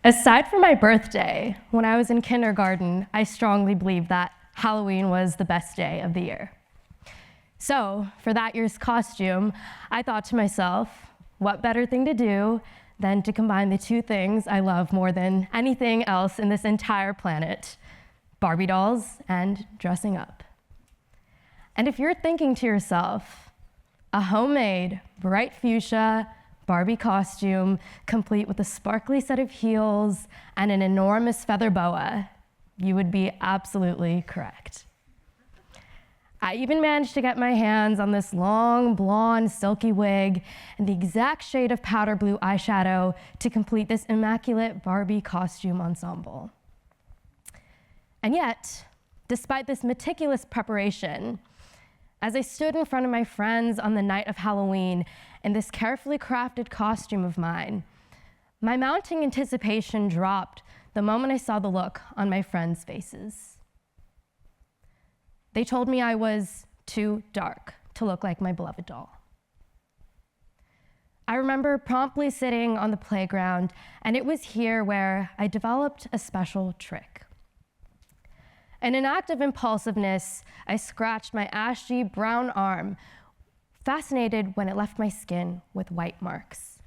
Aside from my birthday, when I was in kindergarten, I strongly believed that Halloween was the best day of the year. So, for that year's costume, I thought to myself, what better thing to do than to combine the two things I love more than anything else in this entire planet, Barbie dolls and dressing up. And if you're thinking to yourself, a homemade, bright fuchsia Barbie costume, complete with a sparkly set of heels and an enormous feather boa, you would be absolutely correct. I even managed to get my hands on this long, blonde, silky wig and the exact shade of powder blue eyeshadow to complete this immaculate Barbie costume ensemble. And yet, despite this meticulous preparation, as I stood in front of my friends on the night of Halloween in this carefully crafted costume of mine, my mounting anticipation dropped the moment I saw the look on my friends' faces. They told me I was too dark to look like my beloved doll. I remember promptly sitting on the playground, and it was here where I developed a special trick. In an act of impulsiveness, I scratched my ashy brown arm, fascinated when it left my skin with white marks.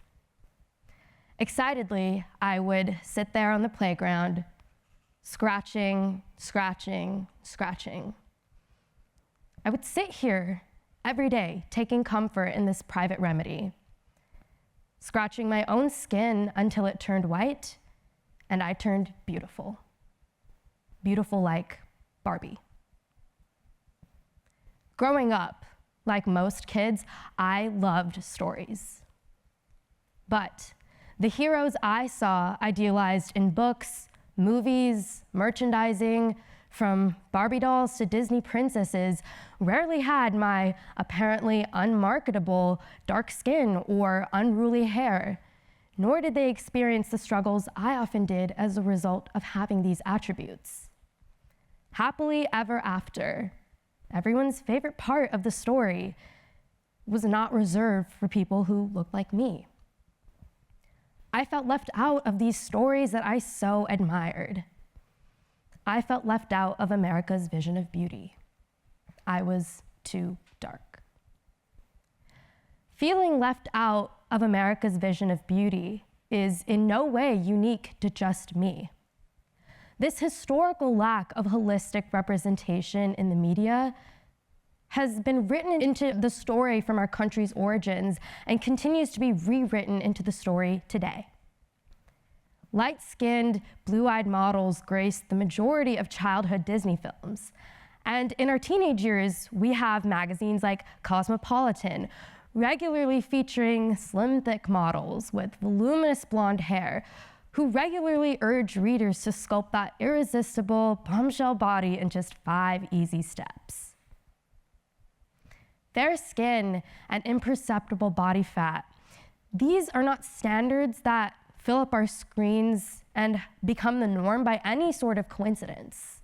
Excitedly, I would sit there on the playground, scratching, scratching, scratching. I would sit here every day, taking comfort in this private remedy, scratching my own skin until it turned white, and I turned beautiful. Beautiful like Barbie. Growing up, like most kids, I loved stories. But the heroes I saw idealized in books, movies, merchandising, from Barbie dolls to Disney princesses, rarely had my apparently unmarketable dark skin or unruly hair, nor did they experience the struggles I often did as a result of having these attributes. Happily ever after, everyone's favorite part of the story, was not reserved for people who looked like me. I felt left out of these stories that I so admired. I felt left out of America's vision of beauty. I was too dark. Feeling left out of America's vision of beauty is in no way unique to just me. This historical lack of holistic representation in the media has been written into the story from our country's origins and continues to be rewritten into the story today. Light-skinned, blue-eyed models grace the majority of childhood Disney films. And in our teenage years, we have magazines like Cosmopolitan, regularly featuring slim, thick models with voluminous blonde hair, who regularly urge readers to sculpt that irresistible bombshell body in just 5 easy steps. Fair skin and imperceptible body fat, these are not standards that fill up our screens and become the norm by any sort of coincidence.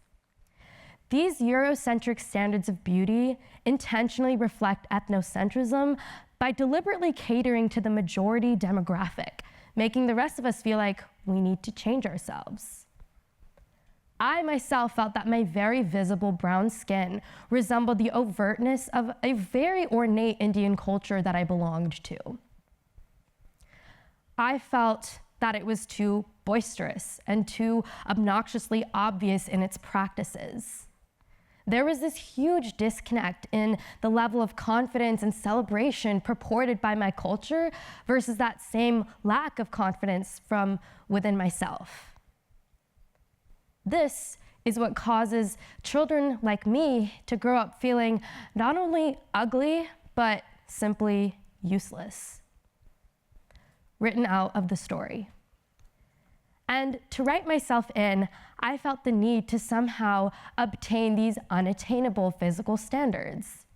These Eurocentric standards of beauty intentionally reflect ethnocentrism by deliberately catering to the majority demographic, making the rest of us feel like we need to change ourselves. I myself felt that my very visible brown skin resembled the overtness of a very ornate Indian culture that I belonged to. I felt that it was too boisterous and too obnoxiously obvious in its practices. There was this huge disconnect in the level of confidence and celebration purported by my culture versus that same lack of confidence from within myself. This is what causes children like me to grow up feeling not only ugly, but simply useless. Written out of the story. And to write myself in, I felt the need to somehow obtain these unattainable physical standards.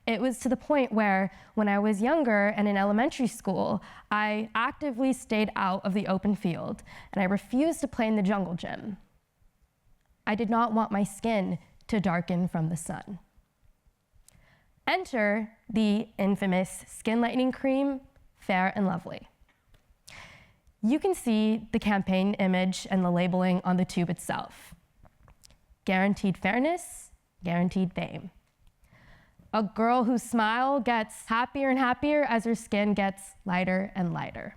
It was to the point where, when I was younger and in elementary school, I actively stayed out of the open field, and I refused to play in the jungle gym. I did not want my skin to darken from the sun. Enter the infamous skin lightening cream, Fair and Lovely. You can see the campaign image and the labeling on the tube itself. Guaranteed fairness, guaranteed fame. A girl whose smile gets happier and happier as her skin gets lighter and lighter.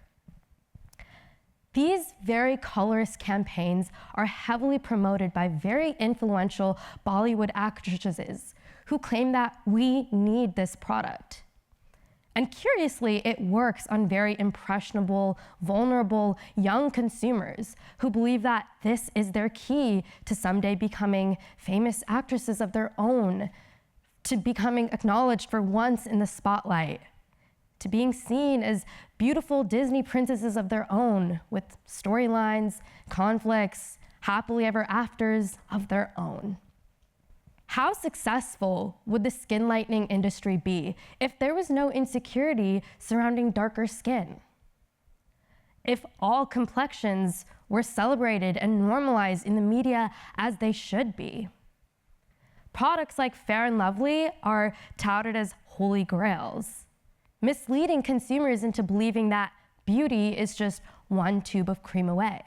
These very colorist campaigns are heavily promoted by very influential Bollywood actresses who claim that we need this product. And curiously, it works on very impressionable, vulnerable, young consumers who believe that this is their key to someday becoming famous actresses of their own, to becoming acknowledged for once in the spotlight, to being seen as beautiful Disney princesses of their own with storylines, conflicts, happily ever afters of their own. How successful would the skin lightening industry be if there was no insecurity surrounding darker skin? If all complexions were celebrated and normalized in the media as they should be? Products like Fair & Lovely are touted as holy grails, misleading consumers into believing that beauty is just one tube of cream away.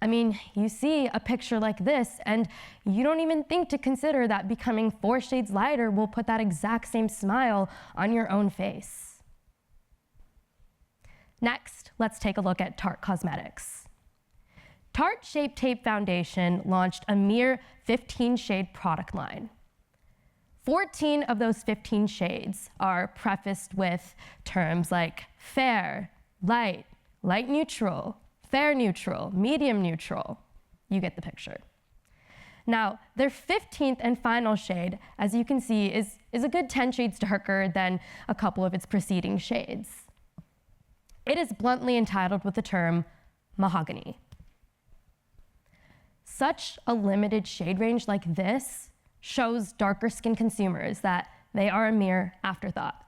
I mean, you see a picture like this, and you don't even think to consider that becoming 4 shades lighter will put that exact same smile on your own face. Next, let's take a look at Tarte Cosmetics. Tarte Shape Tape Foundation launched a mere 15-shade product line. 14 of those 15 shades are prefaced with terms like fair, light, light neutral, fair neutral, medium neutral. You get the picture. Now, their 15th and final shade, as you can see, is a good 10 shades darker than a couple of its preceding shades. It is bluntly entitled with the term mahogany. Such a limited shade range like this shows darker skin consumers that they are a mere afterthought,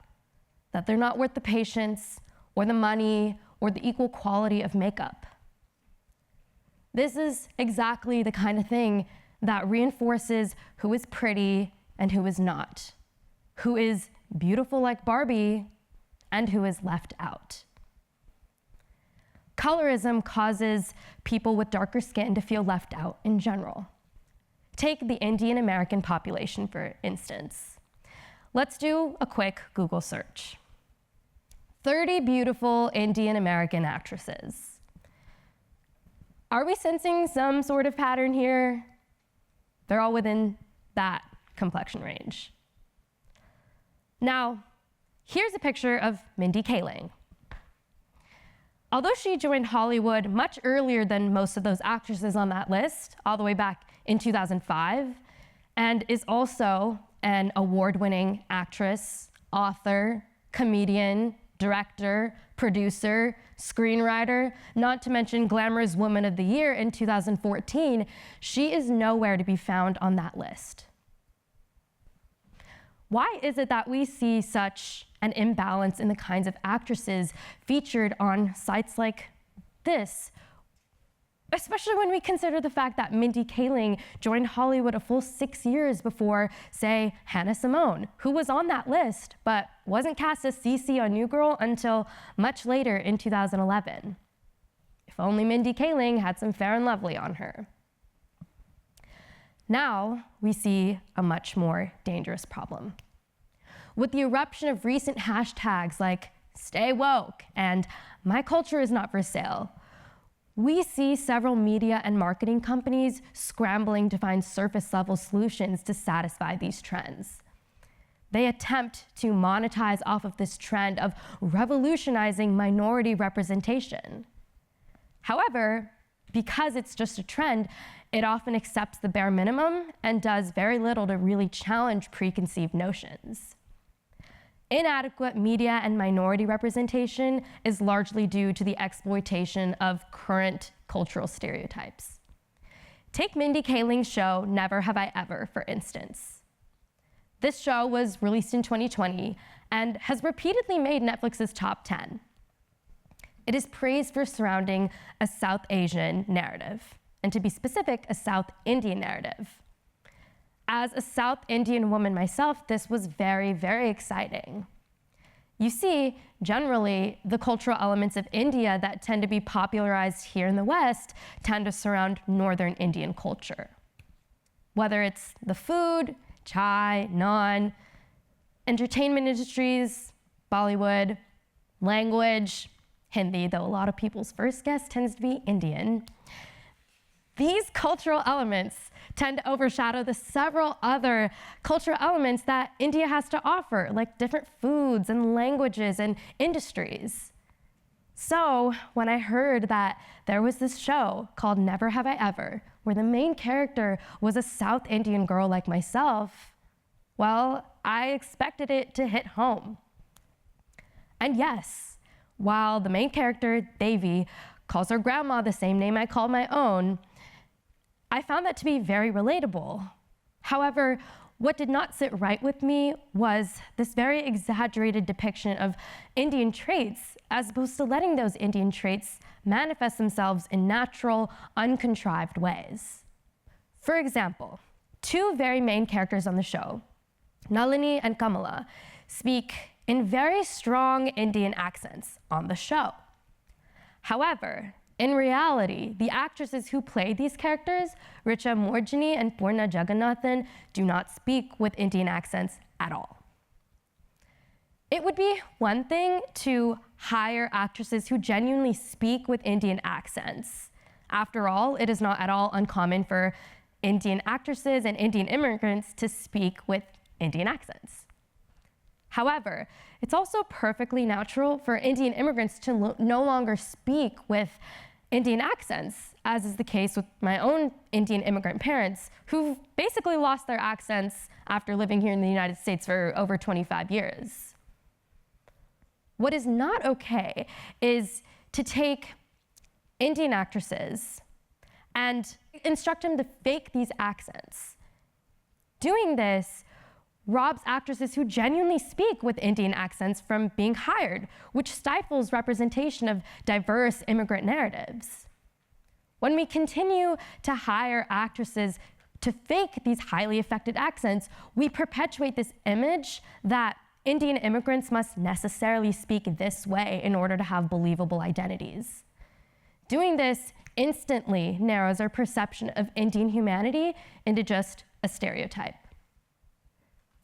that they're not worth the patience or the money or the equal quality of makeup. This is exactly the kind of thing that reinforces who is pretty and who is not, who is beautiful like Barbie and who is left out. Colorism causes people with darker skin to feel left out in general. Take the Indian American population, for instance. Let's do a quick Google search. 30 beautiful Indian American actresses. Are we sensing some sort of pattern here? They're all within that complexion range. Now, here's a picture of Mindy Kaling. Although she joined Hollywood much earlier than most of those actresses on that list, all the way back in 2005, and is also an award-winning actress, author, comedian, director, producer, screenwriter, not to mention Glamorous Woman of the Year in 2014, she is nowhere to be found on that list. Why is it that we see such an imbalance in the kinds of actresses featured on sites like this? Especially when we consider the fact that Mindy Kaling joined Hollywood a full 6 years before, say, Hannah Simone, who was on that list, but wasn't cast as Cece on New Girl until much later in 2011. If only Mindy Kaling had some Fair & Lovely on her. Now we see a much more dangerous problem. With the eruption of recent hashtags like Stay Woke and My Culture Is Not For Sale, we see several media and marketing companies scrambling to find surface-level solutions to satisfy these trends. They attempt to monetize off of this trend of revolutionizing minority representation. However, because it's just a trend, it often accepts the bare minimum and does very little to really challenge preconceived notions. Inadequate media and minority representation is largely due to the exploitation of current cultural stereotypes. Take Mindy Kaling's show, Never Have I Ever, for instance. This show was released in 2020 and has repeatedly made Netflix's top 10. It is praised for surrounding a South Asian narrative, and to be specific, a South Indian narrative. As a South Indian woman myself, this was very, very exciting. You see, generally, the cultural elements of India that tend to be popularized here in the West tend to surround northern Indian culture. Whether it's the food, chai, naan, entertainment industries, Bollywood, language, Hindi, though a lot of people's first guess tends to be Indian. These cultural elements tend to overshadow the several other cultural elements that India has to offer, like different foods and languages and industries. So when I heard that there was this show called Never Have I Ever, where the main character was a South Indian girl like myself, well, I expected it to hit home. And yes, while the main character, Devi, calls her grandma the same name I call my own, I found that to be very relatable. However, what did not sit right with me was this very exaggerated depiction of Indian traits, as opposed to letting those Indian traits manifest themselves in natural, uncontrived ways. For example, two very main characters on the show, Nalini and Kamala, speak in very strong Indian accents on the show. However, in reality, the actresses who play these characters, Richa Morjani and Purna Jagannathan, do not speak with Indian accents at all. It would be one thing to hire actresses who genuinely speak with Indian accents. After all, it is not at all uncommon for Indian actresses and Indian immigrants to speak with Indian accents. However, it's also perfectly natural for Indian immigrants to no longer speak with Indian accents, as is the case with my own Indian immigrant parents, who basically lost their accents after living here in the United States for over 25 years. What is not okay is to take Indian actresses and instruct them to fake these accents. Doing this robs actresses who genuinely speak with Indian accents from being hired, which stifles representation of diverse immigrant narratives. When we continue to hire actresses to fake these highly affected accents, we perpetuate this image that Indian immigrants must necessarily speak this way in order to have believable identities. Doing this instantly narrows our perception of Indian humanity into just a stereotype.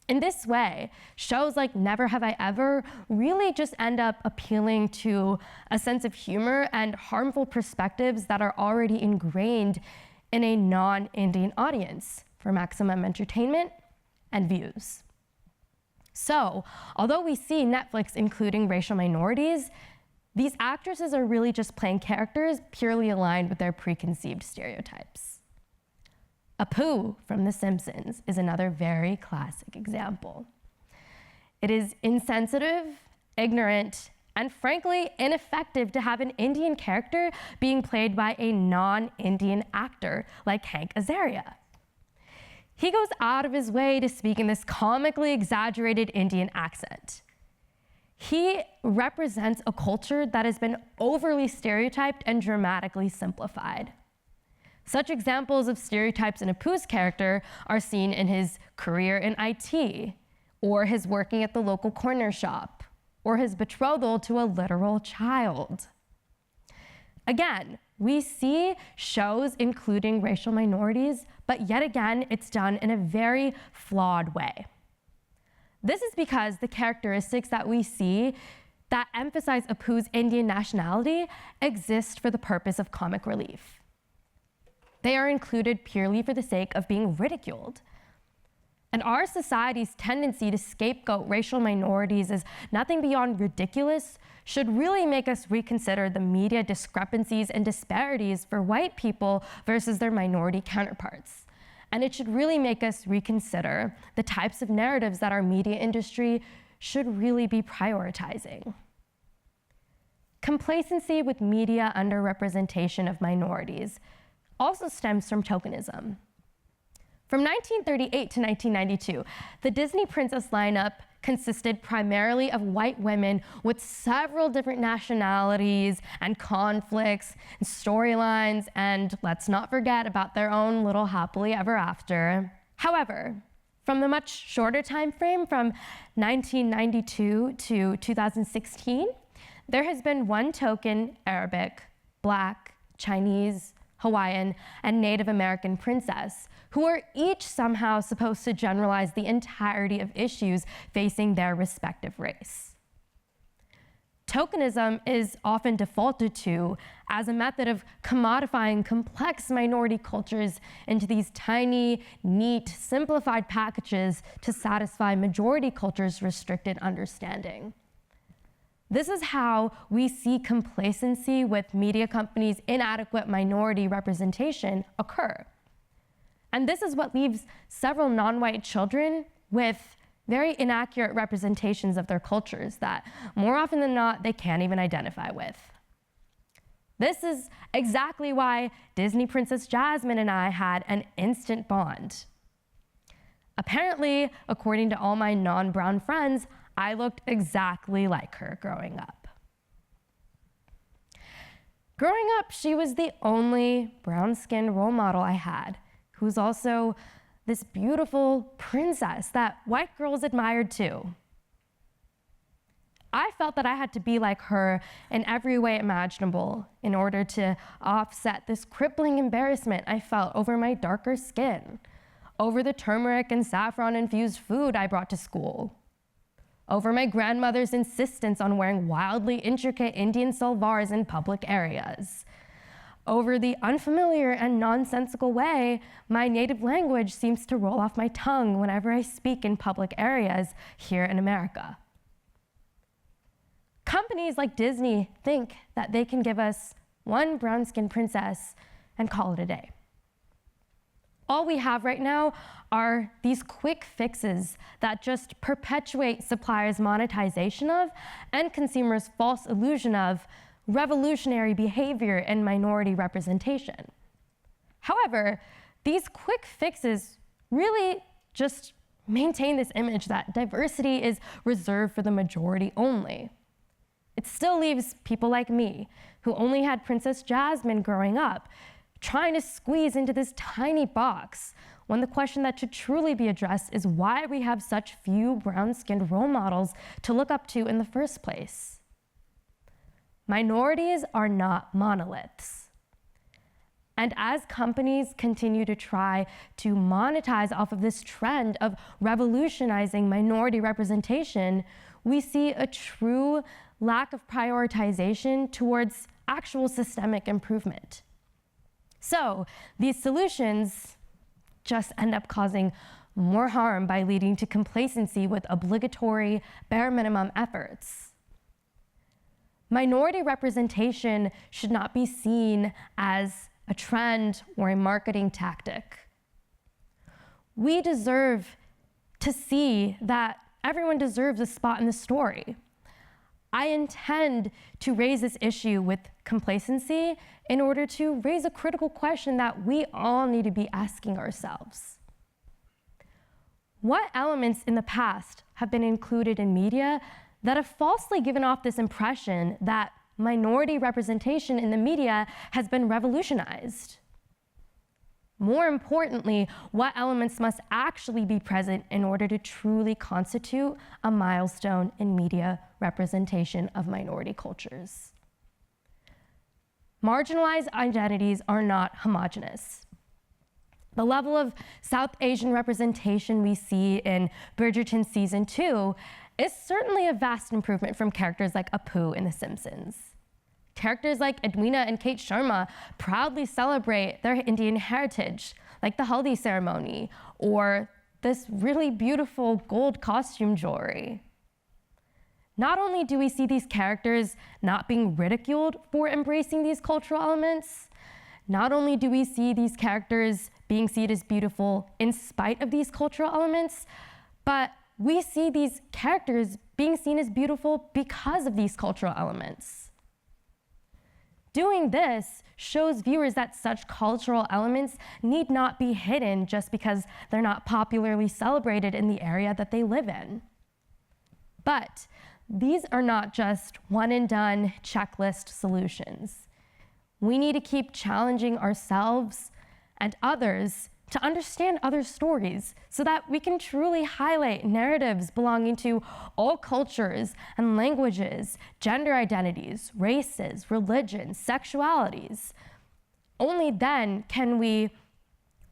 In this way, shows like Never Have I Ever really just end up appealing to a sense of humor and harmful perspectives that are already ingrained in a non-Indian audience for maximum entertainment and views. So, although we see Netflix including racial minorities, these actresses are really just playing characters purely aligned with their preconceived stereotypes. Apu from The Simpsons is another very classic example. It is insensitive, ignorant, and frankly ineffective to have an Indian character being played by a non-Indian actor like Hank Azaria. He goes out of his way to speak in this comically exaggerated Indian accent. He represents a culture that has been overly stereotyped and dramatically simplified. Such examples of stereotypes in Apu's character are seen in his career in IT, or his working at the local corner shop, or his betrothal to a literal child. Again, we see shows including racial minorities, but yet again, it's done in a very flawed way. This is because the characteristics that we see that emphasize Apu's Indian nationality exist for the purpose of comic relief. They are included purely for the sake of being ridiculed. And our society's tendency to scapegoat racial minorities as nothing beyond ridiculous should really make us reconsider the media discrepancies and disparities for white people versus their minority counterparts. And it should really make us reconsider the types of narratives that our media industry should really be prioritizing. Complacency with media underrepresentation of minorities also stems from tokenism. From 1938 to 1992, the Disney princess lineup consisted primarily of white women with several different nationalities and conflicts and storylines, and let's not forget about their own little happily ever after. However, From the much shorter time frame from 1992 to 2016, there has been one token Arabic, Black, Chinese, Hawaiian, and Native American princess, who are each somehow supposed to generalize the entirety of issues facing their respective race. Tokenism is often defaulted to as a method of commodifying complex minority cultures into these tiny, neat, simplified packages to satisfy majority culture's restricted understanding. This is how we see complacency with media companies' inadequate minority representation occur. And this is what leaves several non-white children with very inaccurate representations of their cultures that, more often than not, they can't even identify with. This is exactly why Disney Princess Jasmine and I had an instant bond. Apparently, according to all my non-brown friends, I looked exactly like her growing up. Growing up, she was the only brown-skinned role model I had, who's also this beautiful princess that white girls admired too. I felt that I had to be like her in every way imaginable in order to offset this crippling embarrassment I felt over my darker skin, over the turmeric and saffron-infused food I brought to school, over my grandmother's insistence on wearing wildly intricate Indian salwars in public areas, over the unfamiliar and nonsensical way my native language seems to roll off my tongue whenever I speak in public areas here in America. Companies like Disney think that they can give us one brown-skinned princess and call it a day. All we have right now are these quick fixes that just perpetuate suppliers' monetization of and consumers' false illusion of revolutionary behavior and minority representation. However, these quick fixes really just maintain this image that diversity is reserved for the majority only. It still leaves people like me, who only had Princess Jasmine growing up, trying to squeeze into this tiny box when the question that should truly be addressed is why we have such few brown-skinned role models to look up to in the first place. Minorities are not monoliths. And as companies continue to try to monetize off of this trend of revolutionizing minority representation, we see a true lack of prioritization towards actual systemic improvement. So these solutions just end up causing more harm by leading to complacency with obligatory bare minimum efforts. Minority representation should not be seen as a trend or a marketing tactic. We deserve to see that everyone deserves a spot in the story. I intend to raise this issue with complacency in order to raise a critical question that we all need to be asking ourselves. What elements in the past have been included in media that have falsely given off this impression that minority representation in the media has been revolutionized? More importantly, what elements must actually be present in order to truly constitute a milestone in media representation of minority cultures? Marginalized identities are not homogeneous. The level of South Asian representation we see in Bridgerton Season 2 is certainly a vast improvement from characters like Apu in The Simpsons. Characters like Edwina and Kate Sharma proudly celebrate their Indian heritage, like the Haldi ceremony, or this really beautiful gold costume jewelry. Not only do we see these characters not being ridiculed for embracing these cultural elements, not only do we see these characters being seen as beautiful in spite of these cultural elements, but we see these characters being seen as beautiful because of these cultural elements. Doing this shows viewers that such cultural elements need not be hidden just because they're not popularly celebrated in the area that they live in. But these are not just one-and-done checklist solutions. We need to keep challenging ourselves and others to understand other stories so that we can truly highlight narratives belonging to all cultures and languages, gender identities, races, religions, sexualities. Only then can we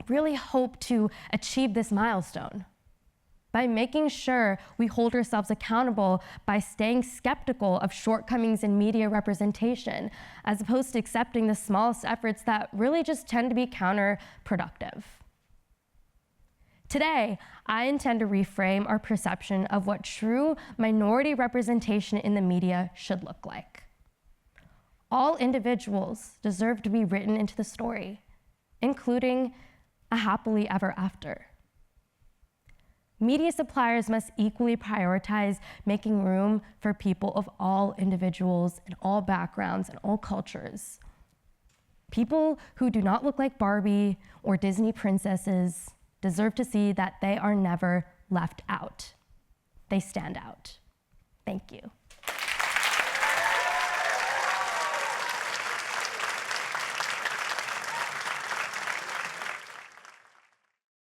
really hope to achieve this milestone. By making sure we hold ourselves accountable by staying skeptical of shortcomings in media representation, as opposed to accepting the smallest efforts that really just tend to be counterproductive. Today, I intend to reframe our perception of what true minority representation in the media should look like. All individuals deserve to be written into the story, including a happily ever after. Media suppliers must equally prioritize making room for people of all individuals in all backgrounds and all cultures. People who do not look like Barbie or Disney princesses deserve to see that they are never left out. They stand out. Thank you.